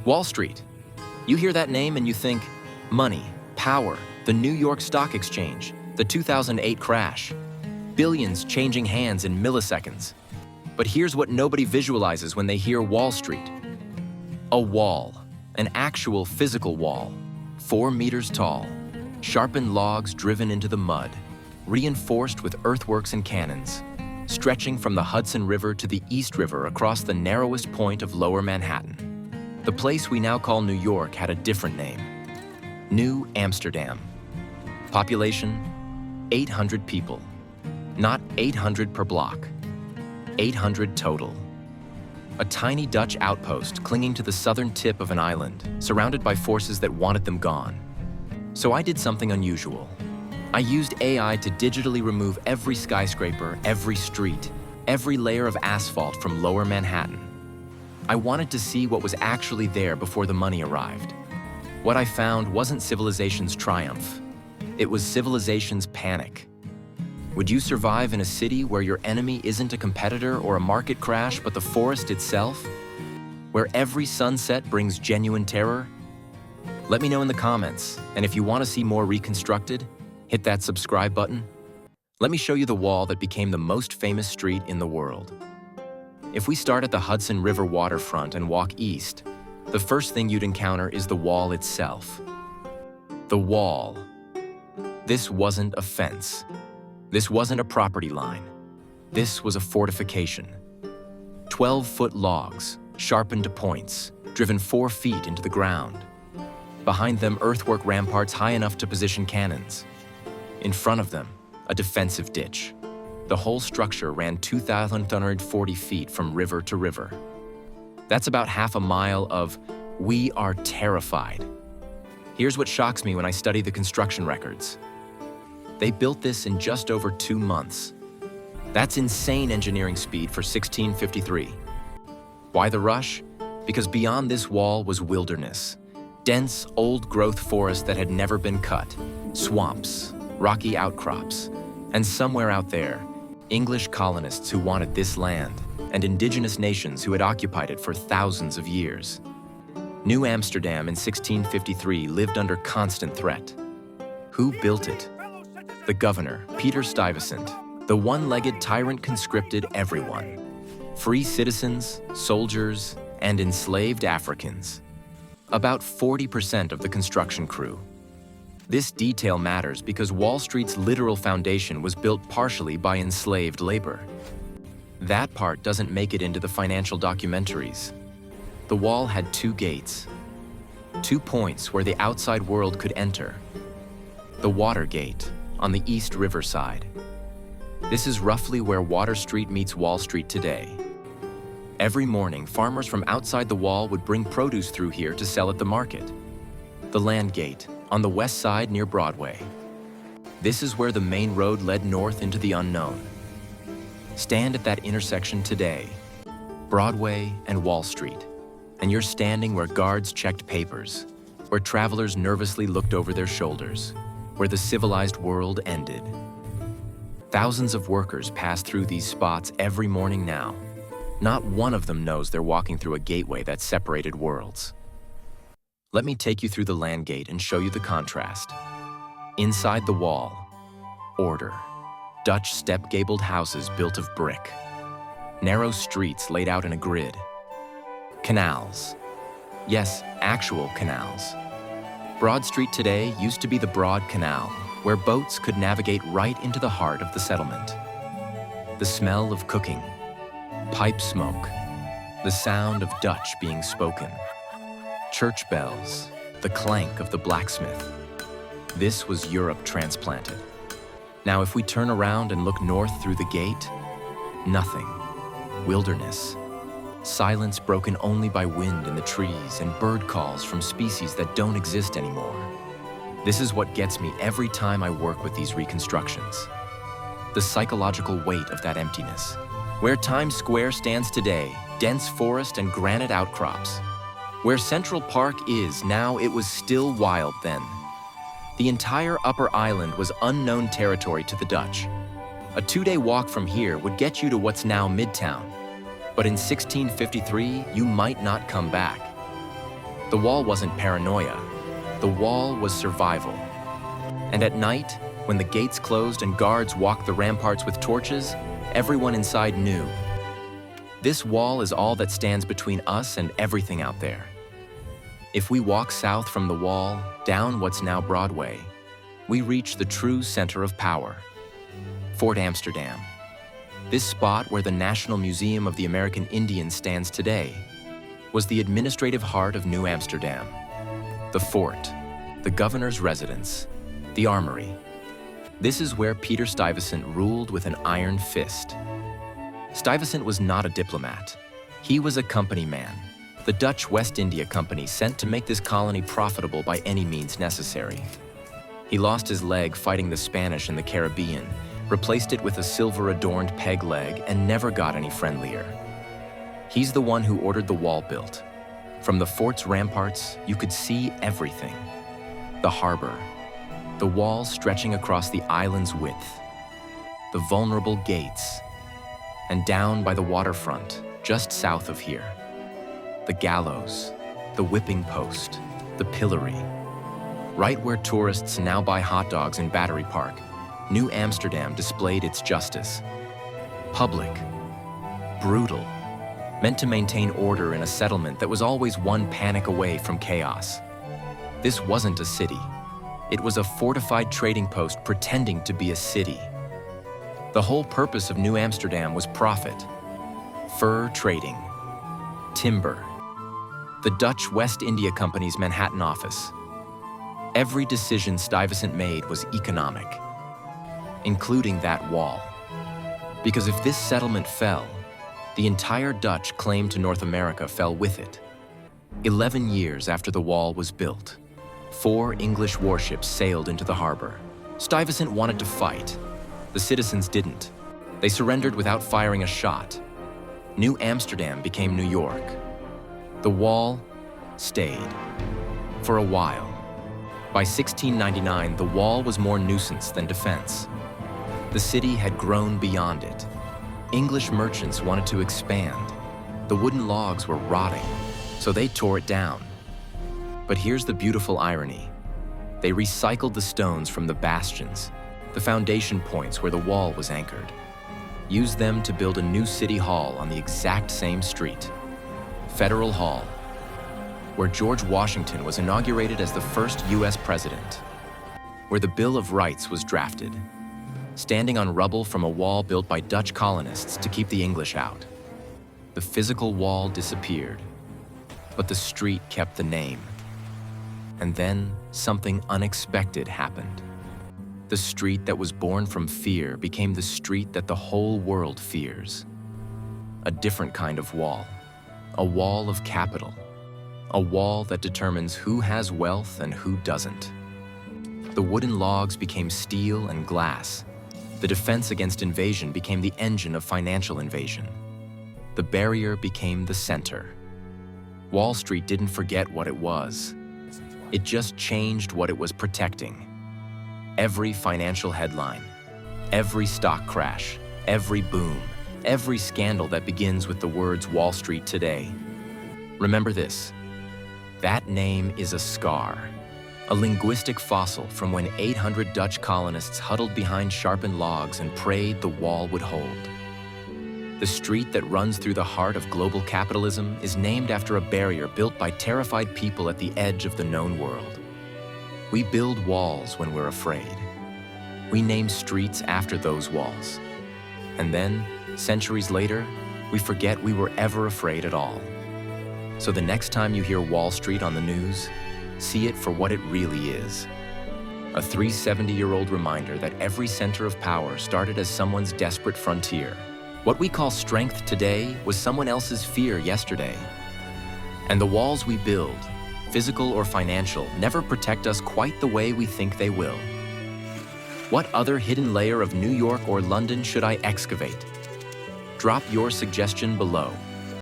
Wall Street. You hear that name and you think money, power, the New York Stock Exchange, the 2008 crash, billions changing hands in milliseconds. But here's what nobody visualizes when they hear Wall Street. A wall, an actual physical wall, 4 meters tall, sharpened logs driven into the mud, reinforced with earthworks and cannons, stretching from the Hudson River to the East River across the narrowest point of Lower Manhattan. The place we now call New York had a different name: New Amsterdam. Population, 800 people. Not 800 per block, 800 total. A tiny Dutch outpost clinging to the southern tip of an island, surrounded by forces that wanted them gone. So I did something unusual. I used AI to digitally remove every skyscraper, every street, every layer of asphalt from Lower Manhattan. I wanted to see what was actually there before the money arrived. What I found wasn't civilization's triumph. It was civilization's panic. Would you survive in a city where your enemy isn't a competitor or a market crash, but the forest itself? Where every sunset brings genuine terror? Let me know in the comments, and if you want to see more Reconstructed, hit that subscribe button. Let me show you the wall that became the most famous street in the world. If we start at the Hudson River waterfront and walk east, the first thing you'd encounter is the wall itself. The wall. This wasn't a fence. This wasn't a property line. This was a fortification. 12-foot logs, sharpened to points, driven 4 feet into the ground. Behind them, earthwork ramparts high enough to position cannons. In front of them, a defensive ditch. The whole structure ran 2,340 feet from river to river. That's about half a mile of "we are terrified." Here's what shocks me when I study the construction records. They built this in just over 2 months. That's insane engineering speed for 1653. Why the rush? Because beyond this wall was wilderness. Dense, old-growth forest that had never been cut. Swamps, rocky outcrops, and somewhere out there, English colonists who wanted this land, and indigenous nations who had occupied it for thousands of years. New Amsterdam in 1653 lived under constant threat. Who built it? The governor, Peter Stuyvesant. The one-legged tyrant conscripted everyone. Free citizens, soldiers, and enslaved Africans. About 40% of the construction crew. This detail matters because Wall Street's literal foundation was built partially by enslaved labor. That part doesn't make it into the financial documentaries. The wall had 2 gates, 2 points where the outside world could enter. The Water Gate on the East River side. This is roughly where Water Street meets Wall Street today. Every morning, farmers from outside the wall would bring produce through here to sell at the market. The Land Gate on the west side near Broadway. This is where the main road led north into the unknown. Stand at that intersection today, Broadway and Wall Street, and you're standing where guards checked papers, where travelers nervously looked over their shoulders, where the civilized world ended. Thousands of workers pass through these spots every morning now. Not one of them knows they're walking through a gateway that separated worlds. Let me take you through the Land Gate and show you the contrast. Inside the wall, order. Dutch step-gabled houses built of brick. Narrow streets laid out in a grid. Canals. Yes, actual canals. Broad Street today used to be the Broad Canal, where boats could navigate right into the heart of the settlement. The smell of cooking, pipe smoke, the sound of Dutch being spoken. Church bells, the clank of the blacksmith. This was Europe transplanted. Now if we turn around and look north through the gate, nothing. Wilderness. Silence broken only by wind in the trees and bird calls from species that don't exist anymore. This is what gets me every time I work with these reconstructions. The psychological weight of that emptiness. Where Times Square stands today, dense forest and granite outcrops. Where Central Park is now, it was still wild then. The entire Upper Island was unknown territory to the Dutch. A 2-day walk from here would get you to what's now Midtown. But in 1653, you might not come back. The wall wasn't paranoia. The wall was survival. And at night, when the gates closed and guards walked the ramparts with torches, everyone inside knew. This wall is all that stands between us and everything out there. If we walk south from the wall, down what's now Broadway, we reach the true center of power, Fort Amsterdam. This spot where the National Museum of the American Indians stands today was the administrative heart of New Amsterdam. The fort, the governor's residence, the armory. This is where Peter Stuyvesant ruled with an iron fist. Stuyvesant was not a diplomat. He was a company man, the Dutch West India Company sent to make this colony profitable by any means necessary. He lost his leg fighting the Spanish in the Caribbean, replaced it with a silver-adorned peg leg, and never got any friendlier. He's the one who ordered the wall built. From the fort's ramparts, you could see everything. The harbor, the walls stretching across the island's width, the vulnerable gates, and down by the waterfront, just south of here, the gallows, the whipping post, the pillory. Right where tourists now buy hot dogs in Battery Park, New Amsterdam displayed its justice. Public, brutal, meant to maintain order in a settlement that was always one panic away from chaos. This wasn't a city. It was a fortified trading post pretending to be a city. The whole purpose of New Amsterdam was profit, fur trading, timber, the Dutch West India Company's Manhattan office. Every decision Stuyvesant made was economic, including that wall. Because if this settlement fell, the entire Dutch claim to North America fell with it. 11 years after the wall was built, 4 English warships sailed into the harbor. Stuyvesant wanted to fight. The citizens didn't. They surrendered without firing a shot. New Amsterdam became New York. The wall stayed. For a while. By 1699, the wall was more nuisance than defense. The city had grown beyond it. English merchants wanted to expand. The wooden logs were rotting, so they tore it down. But here's the beautiful irony. They recycled the stones from the bastions, the foundation points where the wall was anchored, used them to build a new city hall on the exact same street, Federal Hall, where George Washington was inaugurated as the first US president, where the Bill of Rights was drafted, standing on rubble from a wall built by Dutch colonists to keep the English out. The physical wall disappeared, but the street kept the name. And then something unexpected happened. The street that was born from fear became the street that the whole world fears. A different kind of wall, a wall of capital, a wall that determines who has wealth and who doesn't. The wooden logs became steel and glass. The defense against invasion became the engine of financial invasion. The barrier became the center. Wall Street didn't forget what it was. It just changed what it was protecting. Every financial headline, every stock crash, every boom, every scandal that begins with the words Wall Street today. Remember this, that name is a scar, a linguistic fossil from when 800 Dutch colonists huddled behind sharpened logs and prayed the wall would hold. The street that runs through the heart of global capitalism is named after a barrier built by terrified people at the edge of the known world. We build walls when we're afraid. We name streets after those walls. And then, centuries later, we forget we were ever afraid at all. So the next time you hear Wall Street on the news, see it for what it really is. A 370-year-old reminder that every center of power started as someone's desperate frontier. What we call strength today was someone else's fear yesterday. And the walls we build, physical or financial, never protect us quite the way we think they will. What other hidden layer of New York or London should I excavate? Drop your suggestion below.